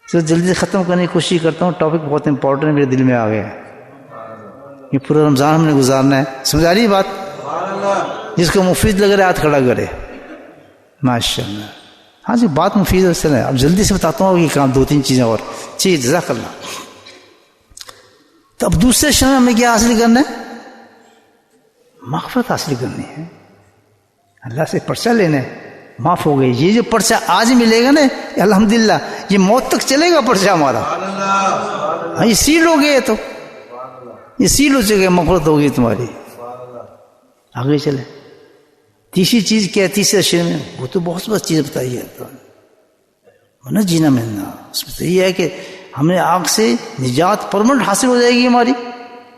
تو جلدی سے ختم کرنے کی کوشش کرتا ہوں. ٹاپک بہت امپورٹنٹ ہے, میرے دل میں آ گیا ہے. یہ پورا رمضان ہم نے گزارنا ہے, سمجھ آ رہی بات؟ جس کو مفید لگ رہا ہے ہاتھ کھڑا کرے. ماشاء اللہ, ہاں جی بات مفید ہے. اب جلدی سے بتاتا ہوں یہ کام, 2-3 چیزیں اور. ٹھیک, جزاک اللہ. تو اب دوسرے شہر میں ہمیں کیا حاصل کرنا ہے؟ مغفرت حاصل کرنی ہے, اللہ سے پرچہ لینا ہے, معاف ہو گئی. یہ جو پرچہ آج ملے گا نا الحمدللہ, یہ موت تک چلے گا پرچہ ہمارا. ہاں یہ سیل ہو گئے, تو یہ سیل ہو چکے, مغفرت ہو گئی تمہاری. آگے چلے. تیسری چیز کیا ہے تیسرے شعر میں؟ وہ تو بہت بہت چیز بتائی ہے, ورنہ جینا ملنا. اس میں تو یہ ہے کہ ہمیں آگ سے نجات پرمنٹ حاصل ہو جائے گی ہماری,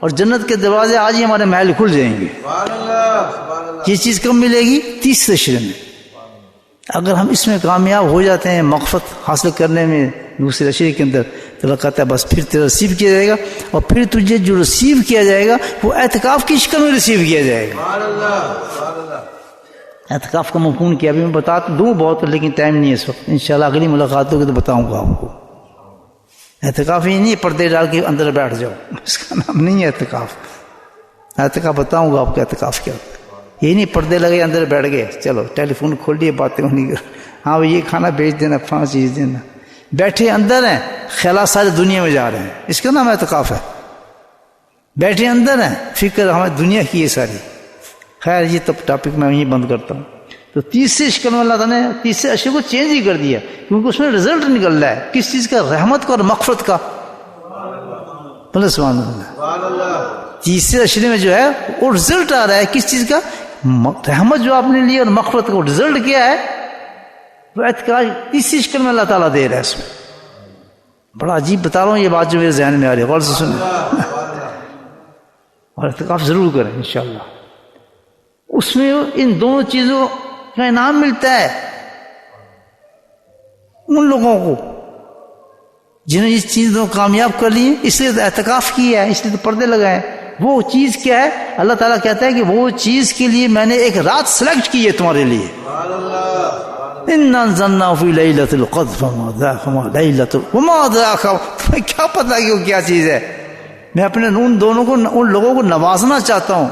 اور جنت کے دروازے آج ہی ہمارے محل کھل جائیں گے. یہ چیز کب ملے گی؟ تیسرے شعر میں. اگر ہم اس میں کامیاب ہو جاتے ہیں مغفرت حاصل کرنے میں دوسرے شعر کے اندر, تو اللہ کہتا ہے بس پھر تیرا ریسیو کیا جائے گا, اور پھر تجھے جو ریسیو کیا جائے گا وہ اعتکاف کی شکل میں ریسیو کیا جائے گا. اعتکاف کا مفہوم کیا ابھی میں بتا دوں بہت, لیکن ٹائم نہیں ہے اس وقت. انشاءاللہ اگلی ملاقات ہوگی تو بتاؤں گا آپ کو. اعتکاف یہ نہیں پردے ڈال کے اندر بیٹھ جاؤ، اس کا نام نہیں ہے اعتکاف. اعتکاف بتاؤں گا آپ کو اعتکاف کیا ہوتا ہے. یہ نہیں پردے لگے اندر بیٹھ گئے، چلو ٹیلی فون کھول لیے باتیں ہونی، ہاں یہ کھانا بیچ دینا، فلاں چیز دینا، بیٹھے اندر ہیں خیالات سارے دنیا میں جا رہے ہیں، اس کا نام اعتکاف ہے. بیٹھے اندر ہیں فکر ہمیں دنیا کی ہے ساری. خیر یہ تو ٹاپک میں یہیں بند کرتا ہوں. تو تیسرے شکل میں اللہ تعالیٰ نے تیسرے اشیاء کو چینج ہی کر دیا، کیونکہ اس میں رزلٹ نکل رہا ہے کس چیز کا؟ رحمت کا اور مغفرت کا. بولے سبحان اللہ. تیسرے اشیاء میں جو ہے وہ رزلٹ آ رہا ہے کس چیز کا؟ رحمت جو آپ نے لی اور مغفرت کا. رزلٹ کیا ہے؟ وہ اعتکاف تیسری شکل میں اللہ تعالیٰ دے رہا ہے. اس میں بڑا عجیب بتا رہا ہوں یہ بات جو میرے ذہن میں آ رہی ہے، غور سے سنیں اور اعتکاف ضرور کریں انشاءاللہ. اس میں ان دونوں چیزوں کا انعام ملتا ہے ان لوگوں کو جنہوں نے اس چیز کو کامیاب کر لی، اس لیے اعتکاف کیا ہے، اس لیے تو پردے لگائے. وہ چیز کیا ہے؟ اللہ تعالیٰ کہتا ہے کہ وہ چیز کے لیے میں نے ایک رات سلیکٹ کی ہے تمہارے لیے. اِنَّا أَنزَلْنَاهُ فِي لَيْلَةِ الْقَدْرِ وَمَا أَدْرَاكَ. تمہیں کیا پتا کہ وہ کیا چیز ہے؟ میں اپنے ان دونوں کو، ان لوگوں کو نوازنا چاہتا ہوں.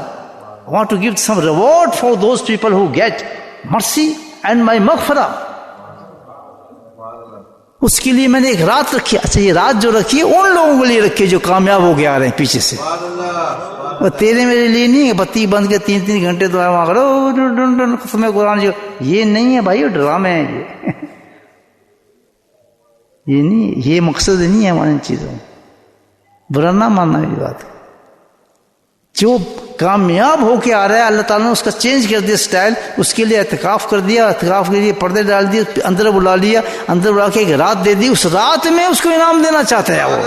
I want to give some reward for those people who get mercy and my maghfirah. اس کے لیے میں نے ایک رات رکھی. اچھا یہ رات جو رکھی ہے ان لوگوں کے لیے رکھی جو کامیاب ہو کے آ رہے ہیں پیچھے سے. اور تیرے میرے لیے نہیں ہے بتی بند کے 3 گھنٹے تو وہاں کرو ختم قرآن جو یہ نہیں ہے بھائی، وہ ڈرامے ہیں یہ نہیں، یہ مقصد نہیں ہے ہماری ان چیزوں. برا نہ ماننا میری بات. جو کامیاب ہو کے آ رہا ہے اللہ تعالیٰ نے اس کا چینج کر دیا سٹائل. اس کے لیے اعتکاف کر دیا، اعتکاف کے لیے پردے ڈال دیے، اندر بلا لیا، اندر بلا کے ایک رات دے دی. اس رات میں اس کو انعام دینا چاہتا ہے وہ.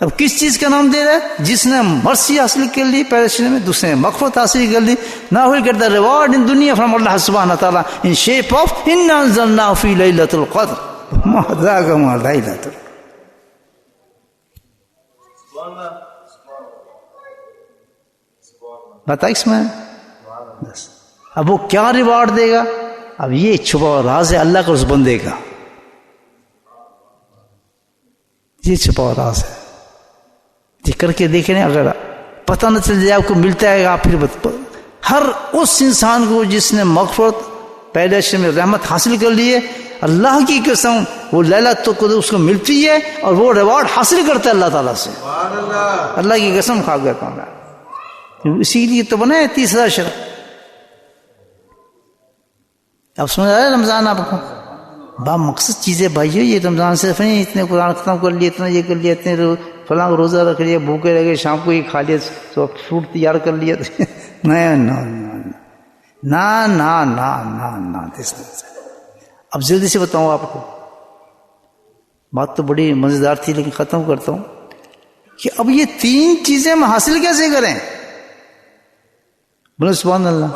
اب کس چیز کا نام دے رہا ہے؟ جس نے مرسی حاصل کر لی پہلے شروع میں، دوسرے نے مغفرت حاصل کر لی. نہ ہوئی کرتا ریوارڈ ان دنیا فرام اللہ سبحانہ تعالیٰ ان شیپ آف اِنَّا أَنزَلْنَاهُ فِي لَيْلَةِ الْقَدْرِ وَمَا أَدْرَاكَ مَا لَيْلَةُ الْقَدْرِ. بتا اس میں بس. اب وہ کیا ریوارڈ دے گا؟ اب یہ چھپا ہوا راز ہے اللہ کا اس بندے کا، یہ چھپا ہوا راز ہے. یہ کر کے دیکھیں، اگر پتہ نہ چل جائے آپ کو ملتا ہے آپ پھر ہر اس انسان کو جس نے مغفرت پہلے اشیاء میں رحمت حاصل کر لی ہے، اللہ کی قسم وہ لیلۃ القدر اس کو ملتی ہے اور وہ ریوارڈ حاصل کرتا ہے اللہ تعالیٰ سے. اللہ کی قسم کھا گیا کہاں. اسی لیے تو بنا ہے تیسرا اشرا. اب سمجھ آیا رمضان آپ کو؟ با مقصد چیزیں بھائیو. یہ رمضان صرف نہیں اتنے قرآن ختم کر لیے، اتنا یہ کر لیا، اتنے فلاں روزہ رکھ لیا، بھوکے رہ گئے، شام کو یہ کھا لیا، تو فروٹ تیار کر لیا. نہ. اب جلدی سے بتاؤں آپ کو، بات تو بڑی مزیدار تھی لیکن ختم کرتا ہوں کہ اب یہ 3 چیزیں ہم حاصل کیسے کریں؟ بولے سبحان اللہ.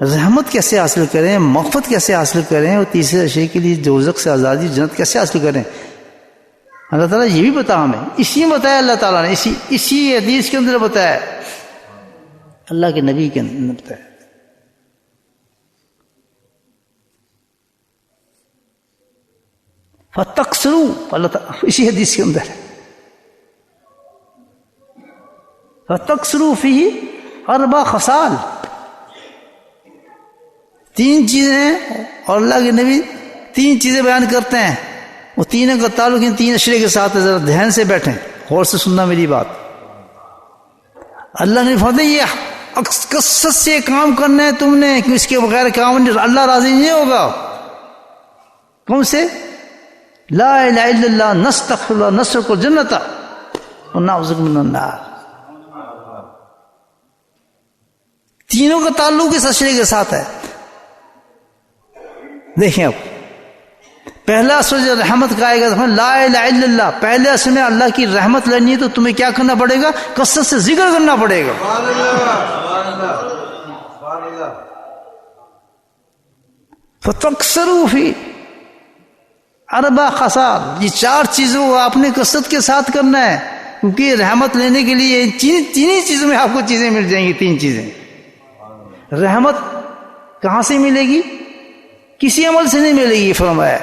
رحمت کیسے حاصل کریں، مغفرت کیسے حاصل کریں، اور تیسرے اشیاء کے لیے دوزخ سے آزادی، جنت کیسے حاصل کریں؟ اللہ تعالیٰ یہ بھی بتا ہمیں، اسی میں بتایا اللہ تعالیٰ نے، اسی حدیث کے اندر بتایا، اللہ کے نبی کے اندر بتایا. فتقصروا، اللہ تعالیٰ اسی حدیث کے اندر فتقصروا فیہ 4 خصال. 3 چیزیں اور اللہ کے نبی 3 چیزیں بیان کرتے ہیں. وہ تینوں کا تعلق ان 3 اشرے کے ساتھ ہے. ذرا دھیان سے بیٹھیں، غور سے سننا میری بات. اللہ نے فرمایا یہ کثرت سے کام کرنا ہے تم نے، کہ اس کے بغیر کام نہیں، اللہ راضی نہیں ہوگا. کون سے؟ لا الہ الا اللہ، نستغفر اللہ، نسلک الجنۃ ونعوذ بک من النار. تینوں کا تعلق اس اشرے کے ساتھ ہے. دیکھیں اب پہلا اصل جو رحمت کا آئے گا، لا الہ الا اللہ، پہلے اصل میں اللہ کی رحمت لینی ہے تو تمہیں کیا کرنا پڑے گا؟ کثرت سے ذکر کرنا پڑے گا. فتقصروا فی 4 خصال. یہ 4 چیزوں کو آپ نے کثرت کے ساتھ کرنا ہے، کیونکہ رحمت لینے کے لیے تینوں چیزوں میں آپ کو چیزیں مل جائیں گی. 3 چیزیں. رحمت کہاں سے ملے گی؟ کسی عمل سے نہیں ملے گی. فرمایا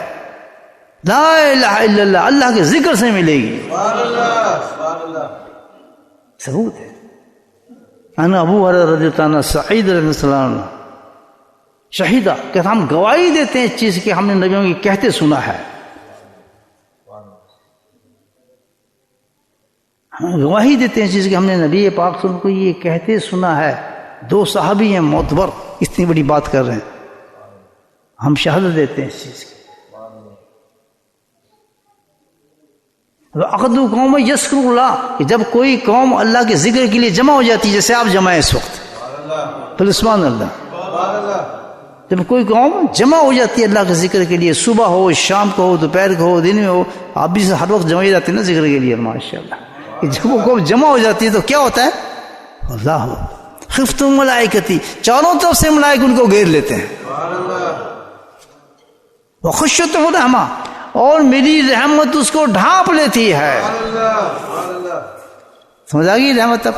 لا الہ الا اللہ، اللہ کے ذکر سے ملے گی. ثبوت ہے. انا ابو ہریرہ رضی اللہ عنہ سعید رضی اللہ عنہ شہیدہ کہ ہم گواہی دیتے ہیں اس چیز کہ ہم نے نبیوں کی کہتے سنا ہے. ہم گواہی دیتے ہیں اس چیز کہ ہم نے نبی پاک صلی اللہ علیہ وسلم کو یہ کہتے سنا ہے. 2 صحابی ہیں معتبر، اتنی بڑی بات کر رہے ہیں، ہم شہادت دیتے ہیں اس چیز کی. عقد قوم یذکر اللہ، کہ جب کوئی قوم اللہ کے ذکر کے لیے جمع ہو جاتی ہے، جیسے آپ جمع ہیں اس وقت، تو سبحان اللہ، جب کوئی قوم جمع ہو جاتی ہے اللہ کے ذکر کے لیے، صبح ہو، شام کو ہو، دوپہر کو ہو، دن میں ہو، آپ بھی ہر وقت جمع ہو جاتے ہیں نا ذکر کے لیے. ماشاءاللہ جب وہ قوم جمع ہو جاتی ہے تو کیا ہوتا ہے؟ اللہ خفت ملائکتی، چاروں طرف سے ملائک ان کو گھیر لیتے ہیں. وخشیت الرحمہ، اور میری رحمت اس کو ڈھانپ لیتی ہے. سمجھ آ گئی رحمت؟ اب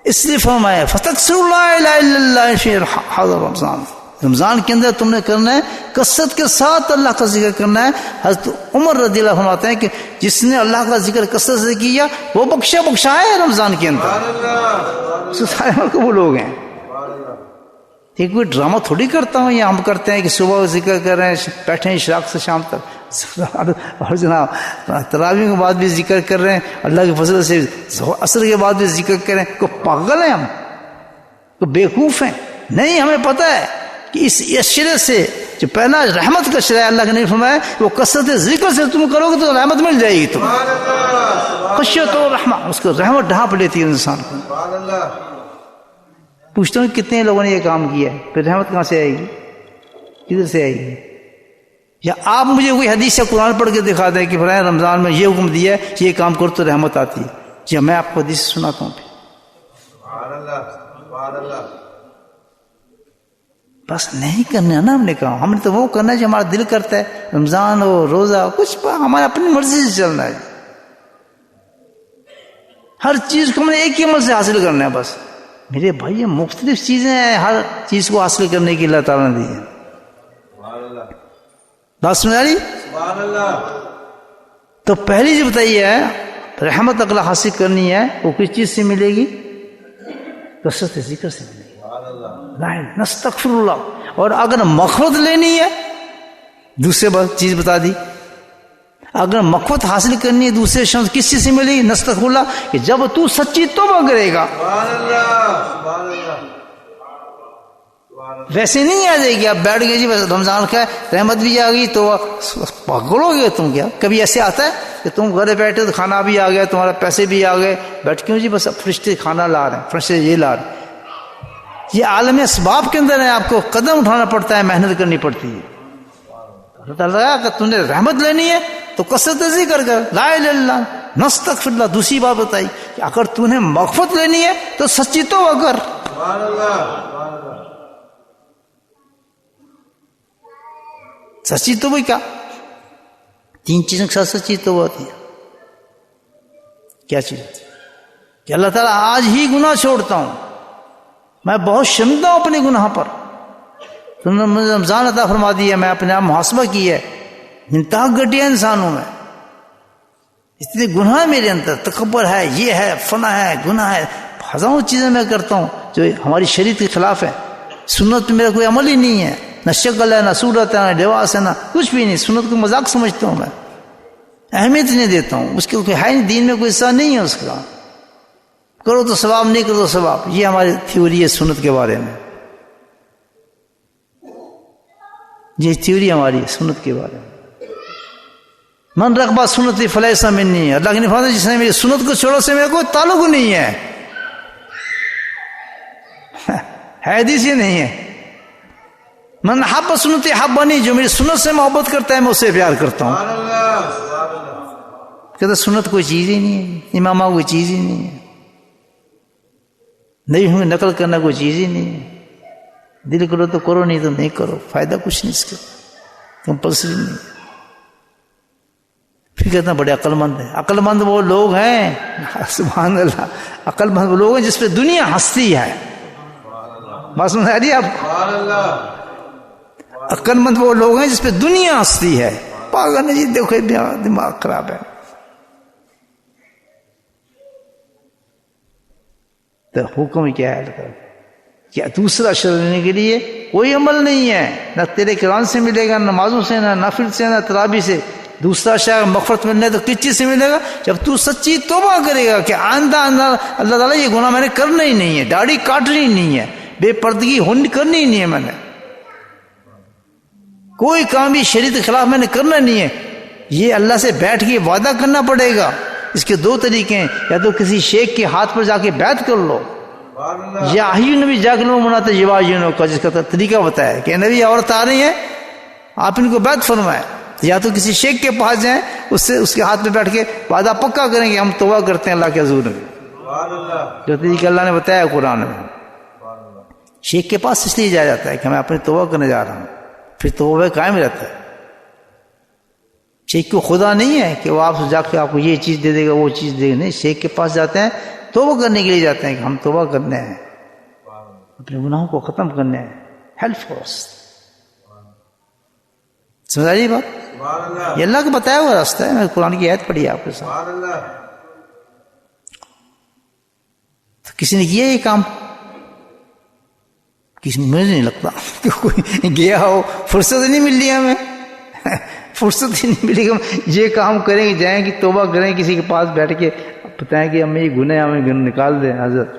اس لیے فرمایا فتکثروا لا الہ الا اللہ فی حضر رمضان، رمضان کے اندر تم نے کرنا ہے کثرت کے ساتھ اللہ کا ذکر کرنا ہے. حضرت عمر رضی اللہ عنہ فرماتے ہیں کہ جس نے اللہ کا ذکر کثرت سے کیا وہ بخشا ہے رمضان کے اندر. سارے وہ لوگ ہیں. ایک کوئی ڈرامہ تھوڑی کرتا ہوں، یا ہم کرتے ہیں کہ صبح ذکر کر رہے ہیں، بیٹھے ہیں اشراق سے شام تک، اور جناب تراویح کے بعد بھی ذکر کر رہے ہیں، اللہ کے فضل سے عصر کے بعد بھی ذکر کر رہے ہیں. کو پاگل ہیں ہم، کو بیوقوف ہیں؟ نہیں، ہمیں پتہ ہے کہ اس اشرے سے جو پہلا رحمت کا شرع اللہ کے نبی فرمایا وہ کثرت ذکر سے تم کرو گے تو رحمت مل جائے گی تمہیں. خشیت و رحمہ، اس کو رحمت ڈھانپ لیتی ہے انسان کو. پوچھتا ہوں کتنے لوگوں نے یہ کام کیا ہے، پھر رحمت کہاں سے آئے گی؟ کدھر سے آئے گی؟ یا آپ مجھے کوئی حدیث یا قرآن پڑھ کے دکھا دیں کہ فلاں رمضان میں یہ حکم دیا ہے، یہ کام کرو تو رحمت آتی ہے. جی میں آپ کو حدیث سناتا ہوں. بس نہیں کرنا نا، ہم نے کہا ہم نے تو وہ کرنا ہے جو ہمارا دل کرتا ہے. رمضان ہو، روزہ، کچھ ہمارا اپنی مرضی سے چلنا ہے. ہر چیز کو ہم نے ایک ہی عمل سے حاصل کرنا ہے. بس میرے بھائی مختلف چیزیں ہیں ہر چیز کو حاصل کرنے کی اللہ تعالیٰ نے دی ہے. بات سمجھ آ رہی؟ تو پہلی جو بتائیے ہے رحمت اگر حاصل کرنی ہے وہ کس چیز سے ملے گی؟ کثرت ذکر سے ملے گی. نستغفر اللہ. اور اگر مغفرت لینی ہے، دوسرے چیز بتا دی، اگر مغفرت حاصل کرنی ہے دوسرے شخص کس چیز سے ملے گی؟ نستغفر اللہ، کہ جب تو سچی توبہ کرے گا. ویسے نہیں آ جائے گی آپ بیٹھ گئے جی بس رمضان کا رحمت بھی آ گئی تو پکڑو گے تم. کیا کبھی ایسے آتا ہے کہ تم گھر بیٹھے تو کھانا بھی آ گیا، تمہارا پیسے بھی آ گئے، بیٹھ کیوں جی بس فرشتے کھانا لا رہے ہیں، فرشتے یہ لا رہے ہیں. یہ عالم اسباب کے اندر ہے، آپ کو قدم اٹھانا پڑتا ہے، محنت کرنی پڑتی ہے. اللہ تعالیٰ کہ تم نے رحمت لینی ہے تو کثرت ذکر کر، لا الہ الا اللہ، نستغفر اللہ. دوسری بات بتائی کہ اگر تم نے مغفرت لینی ہے تو سچی توبہ کر. سچی توبہ کیا؟ 3 چیزوں کے ساتھ سچی توبہ ہوتی ہے. کیا چیز؟ کہ اللہ تعالیٰ آج ہی گناہ چھوڑتا ہوں، میں بہت شرمندہ ہوں اپنے گناہ پر، تم نے مجھے رمضان عطا فرما دیا، میں اپنے آپ محاسبہ کی ہے، انتہا گھٹیا انسان ہوں میں، اتنے گناہ میرے اندر، تکبر ہے، یہ ہے، فنا ہے، گناہ ہے، ہزاروں چیزیں میں کرتا ہوں جو ہماری شریعت کے خلاف ہے. سنت میں میرا کوئی عمل ہی نہیں ہے، نہ شکل ہے، نہ صورت ہے، نہ لباس ہے، نہ کچھ بھی نہیں. سنت کو مذاق سمجھتا ہوں میں، اہمیت نہیں دیتا ہوں، اس کے کوئی ہے نہیں، دین میں کوئی حصہ نہیں ہے اس کا. کرو تو ثواب، نہیں کرو تو ثواب. یہ ہماری تھیوری ہے سنت کے بارے میں، یہ تھیوری ہماری سنت کے بارے میں. من رغب سنتی فلیس منی، اللہ کے نبی جس نے میری سنت کو چھوڑو سے میرا کوئی تعلق نہیں ہے. حدیث یہ نہیں ہے. من حب سنتی حبنی، جو میری سنت سے محبت کرتا ہے میں اسے پیار کرتا ہوں. کہتا سنت کوئی چیز ہی نہیں ہے، امامہ کوئی چیز ہی نہیں ہے، نہیں ہوں نقل کرنا کوئی چیز ہی نہیں ہے. دل کرو تو کرو، نہیں تو نہیں کرو، فائدہ کچھ نہیں اس کا، کمپلسری نہیں. پھر کہتے ہیں بڑے عقل مند ہیں. عقل مند وہ لوگ ہیں، سبحان اللہ، عقل مند وہ لوگ ہیں جس پہ دنیا ہنستی ہے. بات سمجھ آ رہی ہے آپ؟ عقل مند وہ لوگ ہیں جس پہ دنیا ہنستی ہے. پاگل نہیں جی، دیکھو دماغ خراب ہے. تو حکم کیا ہے؟ کیا دوسرا شر لینے کے لیے کوئی عمل نہیں ہے، نہ تیرے قرآن سے ملے گا، نہ نمازوں سے، نہ نافل سے، نہ تراویح سے. دوسرا شر مغفرت ملنا ہے تو کس چیز سے ملے گا؟ جب تو سچی توبہ کرے گا کہ آئندہ اللہ تعالیٰ یہ گناہ میں نے کرنا ہی نہیں ہے، داڑھی کاٹنی نہیں ہے، بے پردگی کرنی ہی نہیں ہے، میں نے کوئی کام بھی شریعت کے خلاف میں نے کرنا نہیں ہے. یہ اللہ سے بیٹھ کے وعدہ کرنا پڑے گا. اس کے دو طریقے ہیں، یا تو کسی شیخ کے ہاتھ پر جا کے بیعت کر لو، یا احیی نبی جاگلو مناتے جواجنوں کا، جس کا طریقہ بتایا کہ نبی عورت آ رہی ہیں آپ ان کو بیعت فرمائیں. یا تو کسی شیخ کے پاس جائیں، اس کے ہاتھ میں بیٹھ کے وعدہ پکا کریں کہ ہم توبہ کرتے ہیں اللہ کے حضور میں، جو طریقہ اللہ نے بتایا قرآن میں. شیخ کے پاس اس لیے جایا جاتا ہے کہ میں اپنی توبہ کرنے جا رہا ہوں، پھر توبہ قائم رہتا ہے. شیخ کو خدا نہیں ہے کہ وہ آپ سے جا کے آپ کو یہ چیز دے دے گا وہ چیز دے گا، نہیں. شیخ کے پاس جاتے ہیں توبہ کرنے کے لیے جاتے ہیں کہ ہم توبہ کرنے ہیں، اپنے گناہوں کو ختم کرنے ہیں. ہیلپ فار اس. سمجھ آئی بات؟ یہ اللہ کا بتایا ہوا راستہ ہے. میں قرآن کی آیت پڑھی آپ کے ساتھ. تو کسی نے کیا یہ کام؟ کسی مجھے نہیں لگتا کہ کوئی گیا ہو. فرصت نہیں مل رہی ہمیں، فرصت ہی نہیں ملی کہ ہم یہ کام کریں گے، جائیں کہ توبہ کریں کسی کے پاس بیٹھ کے بتائیں کہ ہمیں یہ گناہ ہمیں نکال دیں. حضرت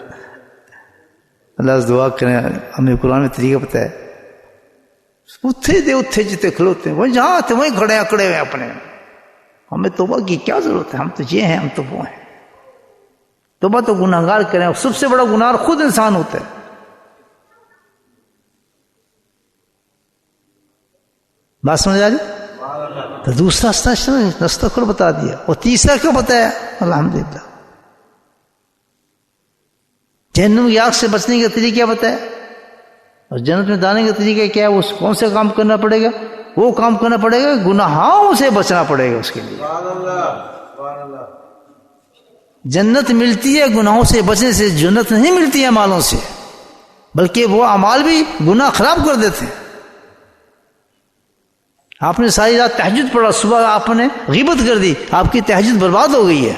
اللہ سے دعا کریں، ہمیں قرآن میں طریقہ بتایا. اتھے دے اتھے جتے کھلوتے ہیں، وہیں جہاں تھے وہیں کھڑے اکڑے ہوئے اپنے. ہمیں توبہ کی کیا ضرورت ہے؟ ہم تو یہ ہیں، ہم تو وہ ہیں. توبہ تو گناہ گار کریں، اور سب سے بڑا گناہ خود انسان ہوتا ہے. بات سمجھ آ رہی؟ تو دوسرا راستہ کھول بتا دیا، اور تیسرا کیوں بتایا؟ الحمدللہ. جہنم کی آگ سے بچنے کا طریقہ بتایا، اور جنت میں جانے کا طریقہ کیا ہے؟ اس کون سے کام کرنا پڑے گا؟ وہ کام کرنا پڑے گا، گناہوں سے بچنا پڑے گا. اس کے لیے جنت ملتی ہے گناہوں سے بچنے سے، جنت نہیں ملتی ہے اعمالوں سے، بلکہ وہ اعمال بھی گناہ خراب کر دیتے ہیں. آپ نے ساری رات تہجد پڑھا، صبح آپ نے غیبت کر دی، آپ کی تہجد برباد ہو گئی ہے.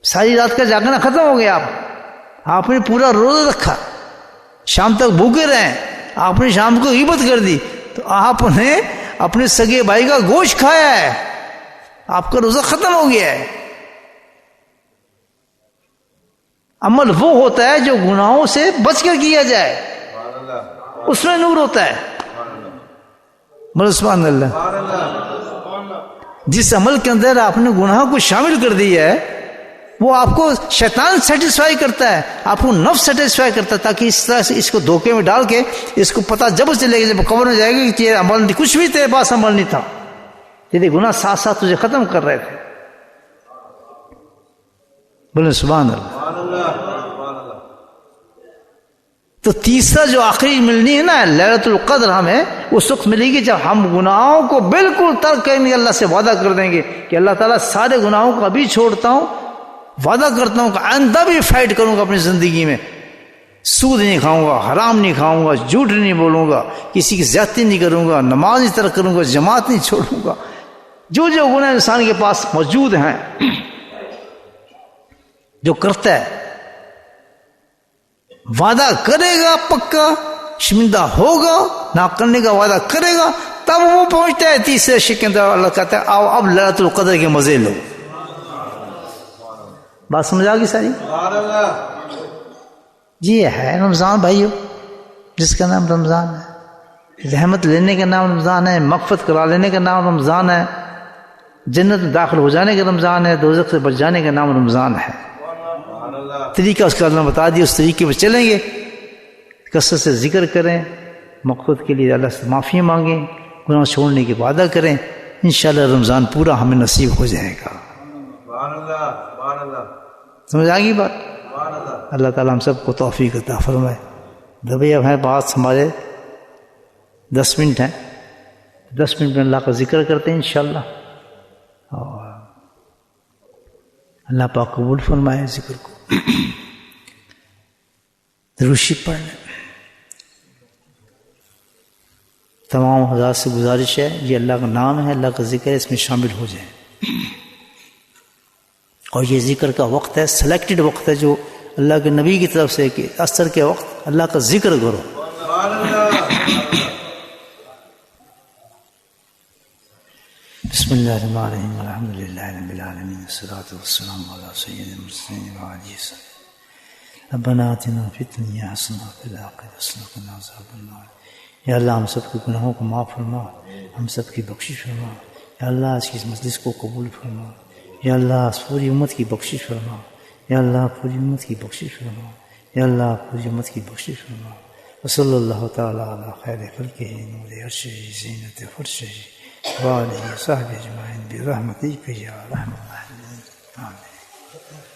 ساری رات کا جاگنا ختم ہو گیا. آپ نے پورا روزہ رکھا، شام تک بھوکے رہے، آپ نے شام کو غیبت کر دی، تو آپ نے اپنے سگے بھائی کا گوشت کھایا ہے، آپ کا روزہ ختم ہو گیا ہے. عمل وہ ہوتا ہے جو گناہوں سے بچ کر کیا جائے، اس میں نور ہوتا ہے. سبحان اللہ. جس عمل کے اندر آپ نے گناہ کو شامل کر دیا ہے، وہ آپ کو شیطان سیٹسفائی کرتا ہے، آپ کو نفس سیٹسفائی کرتا ہے، تاکہ اس طرح سے اس کو دھوکے میں ڈال کے اس کو پتہ جب چلے گا، جب قبر میں جائے گا کہ یہ عمل نہیں، کچھ بھی تیرے پاس عمل نہیں تھا، تیرے گناہ ساتھ ساتھ تجھے ختم کر رہے تھے. بولے سبحان اللہ. تو تیسرا جو آخری ملنی ہے نا لیلۃ القدر، ہمیں اس وقت ملے گی جب ہم گناہوں کو بالکل ترک کریں گے. اللہ سے وعدہ کر دیں گے کہ اللہ تعالیٰ سارے گناہوں کو ابھی چھوڑتا ہوں، وعدہ کرتا ہوں کہ آئندہ بھی فائٹ کروں گا اپنی زندگی میں. سود نہیں کھاؤں گا، حرام نہیں کھاؤں گا، جھوٹ نہیں بولوں گا، کسی کی زیادتی نہیں کروں گا، نماز نہیں ترک کروں گا، جماعت نہیں چھوڑوں گا. جو گناہ انسان کے پاس موجود ہیں، جو کرتا ہے وعدہ کرے گا پکا، شرمندہ ہوگا، نہ کرنے کا وعدہ کرے گا، تب وہ پہنچتا ہے تیسرے شک کے اندر. اللہ کہتا ہے آؤ اب لیلۃ القدر کے مزے لو. بات سمجھ آ گئی ساری؟ جی ہے رمضان بھائیو، جس کا نام رمضان ہے، رحمت لینے کا نام رمضان ہے، مغفرت کرا لینے کا نام رمضان ہے، جنت میں داخل ہو جانے کا رمضان ہے، دوزخ سے بچ جانے کا نام رمضان ہے. طریقہ اس کا اللہ نے بتا دیا، اس طریقے پہ چلیں گے، کثرت سے ذکر کریں، مغفرت کے لیے اللہ سے معافی مانگیں، گناہ چھوڑنے کی وعدہ کریں، انشاءاللہ رمضان پورا ہمیں نصیب ہو جائے گا. سمجھ آ گئی بات؟ اللہ تعالیٰ ہم سب کو توفیق عطا فرمائے. بھائی اب ہیں بات ہمارے 10 منٹ ہیں، 10 منٹ میں اللہ کا ذکر کرتے ہیں انشاءاللہ، اور اللہ پاک قبول فرمائے ذکر کو. روشی پڑھنے تمام حضرات سے گزارش ہے، یہ اللہ کا نام ہے، اللہ کا ذکر ہے، اس میں شامل ہو جائیں. اور یہ ذکر کا وقت ہے، سلیکٹڈ وقت ہے جو اللہ کے نبی کی طرف سے کہ عصر کے وقت اللہ کا ذکر کرو. بسم اللہ الرحمن الرحیم الحمد للہ رب العالمین والصلاۃ والسلام علی سید المرسلین وعلى آلہ. ربنا آتنا فی الدنیا حسنہ وفی الآخرۃ حسنہ وقنا عذاب النار. یا اللہ ہم سب کے گناہوں کو معاف فرما، ہم سب کی بخشش فرما. یا اللہ آج کی اس مجلس کو قبول فرما. یا اللہ پوری امت کی بخشش فرما. یا اللہ پوری امت کی بخشش فرما. یا اللہ پوری امت کی بخشش فرما. وصلی اللہ تعالی علی خیر خلقہ نور عرشہ زینت فرشہ وآلہ وصحبہ اجمعین برحمتک یا ارحم الراحمین. آمین.